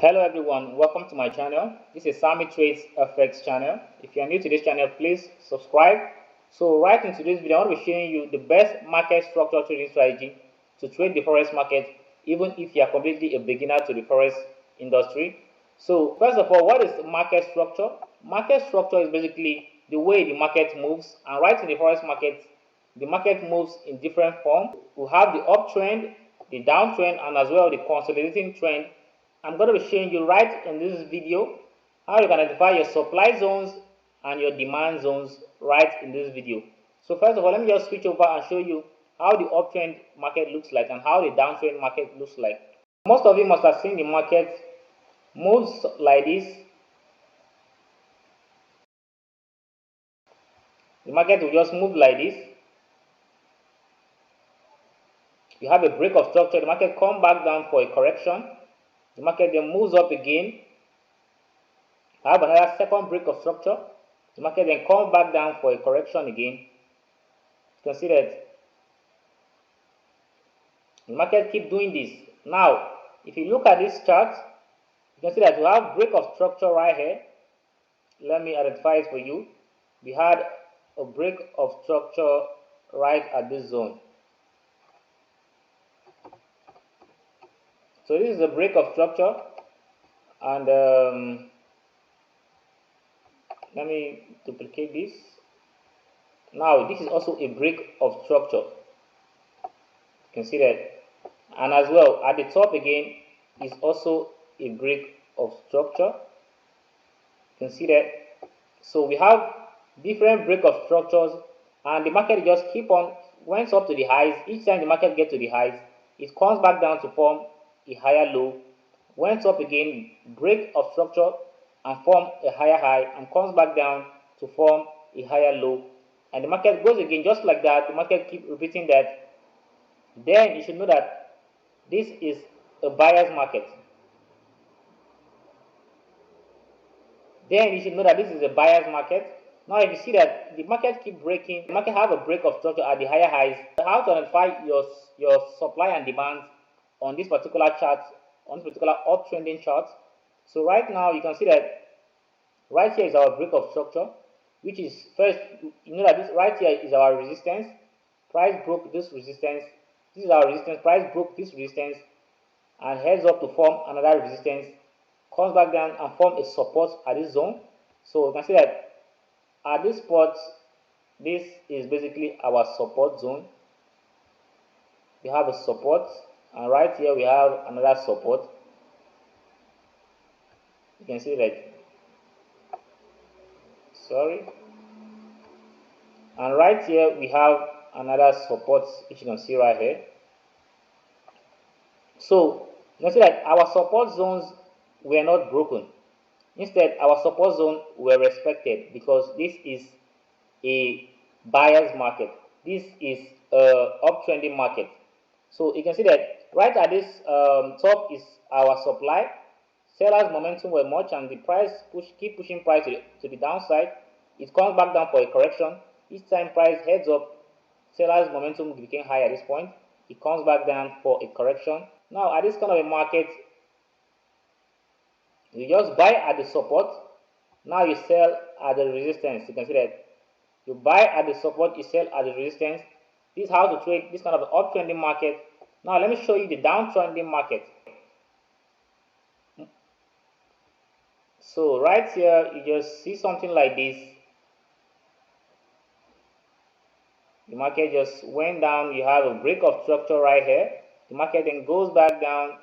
Hello everyone, welcome to my channel. This is Sami Trades FX channel. If you are new to this channel, please subscribe. So right into this video, I want to be showing you the best market structure trading strategy to trade the forex market, even if you are completely a beginner to the forex industry. So first of all, what is market structure? Market structure is basically the way the market moves, and right in the forex market, the market moves in different forms. We have the uptrend, the downtrend, and as well the consolidating trend. I'm going to be showing you right in this video how you can identify your supply zones and your demand zones right in this video. So first of all, let me just switch over and show you how the uptrend market looks like and how the downtrend market looks like. Most of you must have seen the market moves like this. The market will just move like this. You have a break of structure, the market come back down for a correction. The market then moves up again. I have another second break of structure. The market then comes back down for a correction again. You can see that the market keep doing this. Now, if you look at this chart, you can see that we have break of structure right here. Let me identify it for you. We had a break of structure right at this zone. So this is a break of structure, and let me duplicate this. Now this is also a break of structure. You can see that, and as well at the top again is also a break of structure. You can see that. So we have different break of structures, and the market just keep on went up to the highs. Each time the market gets to the highs, it comes back down to form a higher low, went up again, break of structure and form a higher high, and comes back down to form a higher low, and the market goes again just like that. The market keep repeating that. Then you should know that this is a buyer's market. Then you should know that this is a buyer's market. Now if you see that the market keep breaking, the market have a break of structure at the higher highs. How to identify your supply and demand on this particular chart, on this particular uptrending chart? So right now you can see that right here is our break of structure, which is first, you know that this right here is our resistance. Price broke this resistance. This is our resistance. Price broke this resistance and heads up to form another resistance, comes back down and form a support at this zone. So you can see that at this spot, this is basically our support zone. We have a support, and right here we have another support. You can see that, and right here we have another support, which you can see right here. So you can see that our support zones were not broken. Instead, our support zone were respected because this is a buyer's market. This is a uptrending market. So you can see that right at this top is our supply. Sellers momentum were much, and the price keep pushing price to the downside. It comes back down for a correction. Each time price heads up, sellers momentum became high at this point. It comes back down for a correction. Now at this kind of a market, you just buy at the support. Now you sell at the resistance. You can see that you buy at the support, you sell at the resistance. This is how to trade this kind of uptrending market. Now let me show you the downtrending market. So right here you just see something like this. The market just went down. You have a break of structure right here. The market then goes back down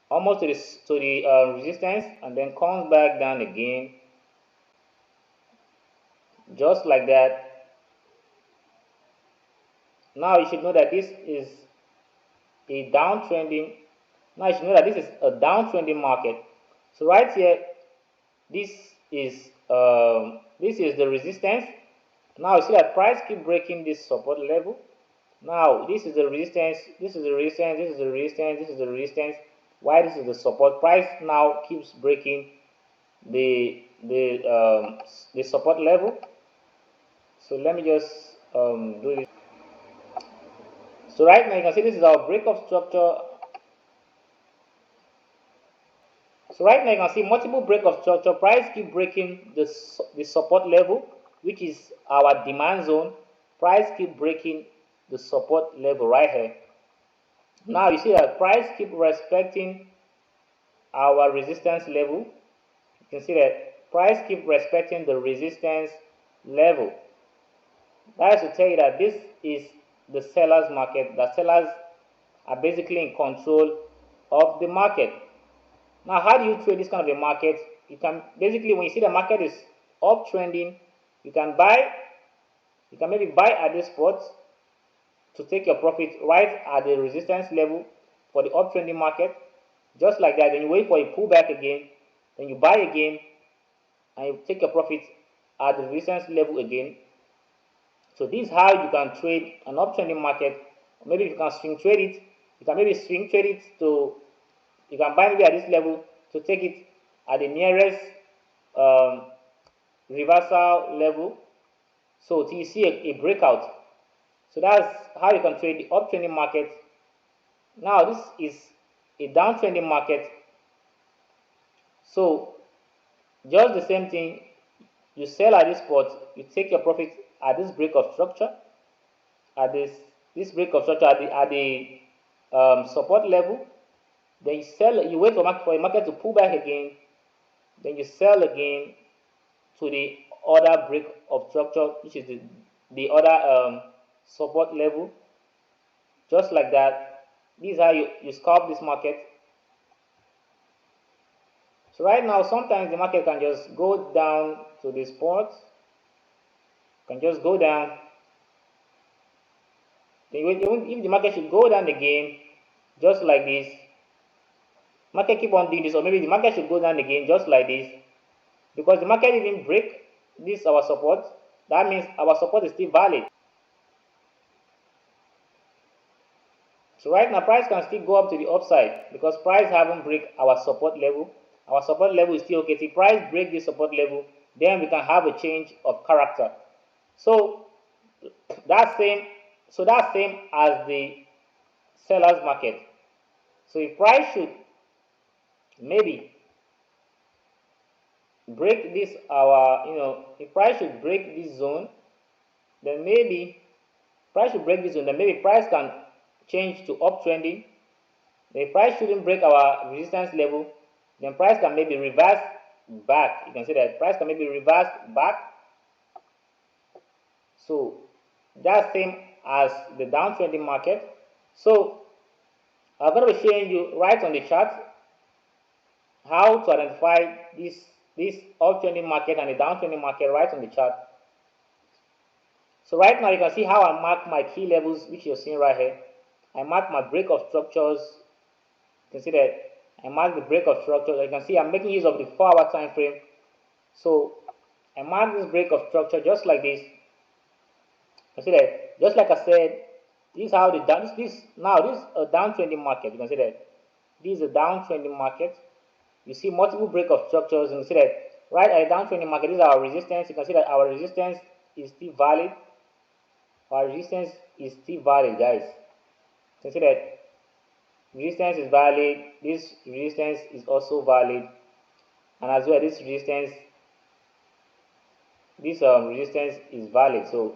almost to the resistance, and then comes back down again, just like that. Now you should know that this is a downtrending. Now you should know that this is a downtrending market. So right here, this is the resistance. Now you see that price keep breaking this support level. Now this is the resistance, this is the resistance, this is the resistance, this is the resistance. Why this is the support? Price now keeps breaking the support level. So let me just do this. So right now you can see this is our break of structure So right now you can see multiple break of structure. Price keep breaking the support level, which is our demand zone. Price keep breaking the support level right here. Now you see that price keep respecting our resistance level. You can see that price keep respecting the resistance level. That is to tell you that this is the seller's market. The sellers are basically in control of the market. Now, how do you trade this kind of a market? You can basically, when you see the market is uptrending, you can buy, you can maybe buy at this spot to take your profit right at the resistance level for the uptrending market, just like that. Then you wait for a pullback again, then you buy again, and you take your profit at the resistance level again. So this is how you can trade an uptrending market. Maybe you can swing trade it. You can maybe swing trade it to, you can buy maybe at this level to take it at the nearest reversal level. So till you see a breakout. So that's how you can trade the uptrending market. Now this is a downtrending market. So just the same thing, you sell at this spot, you take your profit at this break of structure, at this break of structure at the support level. Then you sell, you wait for a market to pull back again, then you sell again to the other break of structure, which is the other support level, just like that. This is how you scalp this market. So right now, sometimes the market can just go down to this spot, can just go down. Even if the market should go down again, just like this, market keep on doing this, or maybe the market should go down again, just like this, because the market didn't break this our support. That means our support is still valid. So right now, price can still go up to the upside because price haven't break our support level. Our support level is still okay. See, price break this support level, then we can have a change of character. So that's same. So that's same as the seller's market. So if price should maybe break this if price should break this zone, then maybe price should break this zone. Then maybe price can change to uptrending. The price shouldn't break our resistance level, then price can maybe reverse back. You can see that price can maybe reverse back. So that's same as the downtrending market. So I'm going to be showing you right on the chart how to identify this uptrending market and the downtrending market right on the chart. So right now you can see how I mark my key levels, which you're seeing right here. I mark my break of structures. You can see that I mark the break of structures. You can see I'm making use of the 4-hour time frame. So I mark this break of structure just like this. You can see that, just like I said, this is how the this is a downtrending market. You can see that this is a downtrending market. You see multiple break of structures, and you see that right at the downtrending market, this is our resistance. You can see that our resistance is still valid. Our resistance is still valid, guys. You can see that resistance is valid. This resistance is also valid, and as well this resistance is valid. So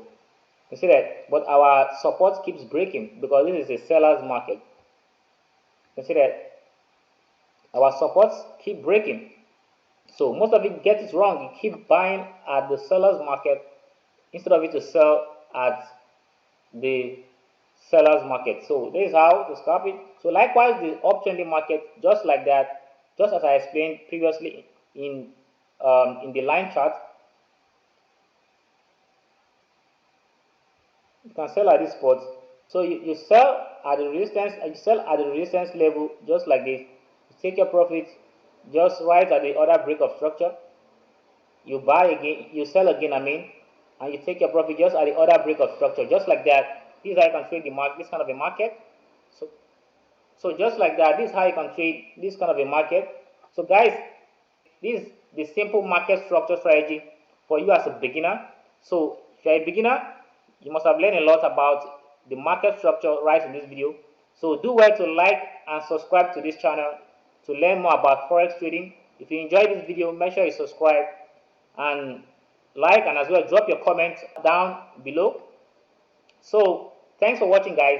you see that, but our support keeps breaking because this is a seller's market. You see that our supports keep breaking. So most of it gets it wrong. You keep buying at the seller's market instead of it to sell at the seller's market. So this is how to scalp it. So likewise, the uptrending market, just like that, just as I explained previously in the line chart, you can sell at this spot. So you sell at the resistance, level, just like this. You take your profit just right at the other break of structure. You buy again, you sell again, and you take your profit just at the other break of structure, just like that. This is how you can trade the market, this kind of a market. So just like that, this is how you can trade this kind of a market. So guys, this is the simple market structure strategy for you as a beginner. So if you're a beginner, you must have learned a lot about the market structure right in this video. So do well to like and subscribe to this channel to learn more about forex trading. If you enjoyed this video, make sure you subscribe and like, and as well drop your comments down below. So thanks for watching, guys.